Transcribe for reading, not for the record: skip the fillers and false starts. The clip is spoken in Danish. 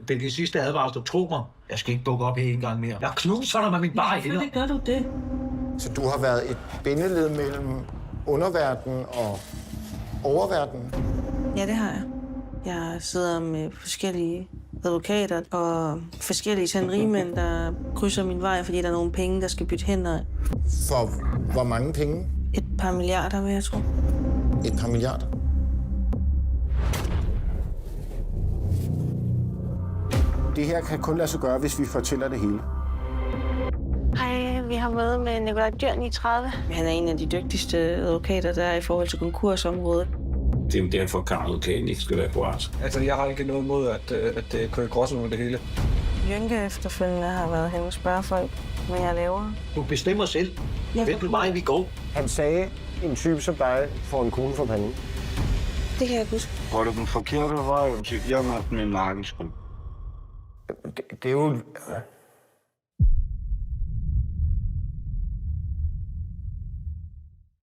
Det er de sidste advarsler. Tro mig, jeg skal ikke dukke op her en gang mere. Jeg knuser dig med min bare hænder. Selvfølgelig gør du det. Så du har været et bindeled mellem underverdenen og oververdenen? Ja, det har jeg. Jeg sidder med forskellige advokater og forskellige sådan rigmænd, der krydser min vej, fordi der er nogle penge, der skal bytte hænder. For hvor mange penge? Et par milliarder, vil jeg tro. Et par milliarder? Det her kan kun lade sig gøre, hvis vi fortæller det hele. Hej, vi har møde med Nikolaj Dyrn i 30. Han er en af de dygtigste advokater, der er i forhold til konkursområdet. Det er jo derfor, at advokaten ikke skal være på os. Altså, jeg har ikke noget imod, at det kører gråzone med det hele. Jynke efterfølgende har været hen og spørge folk, hvad jeg laver. Du bestemmer selv. Hvilken vej vi går. Han sagde, en type som dig får en kugle for panden. Det kan jeg ikke huske. Går du den forkerte vej, så giver man den en nakkeskud. Det er jo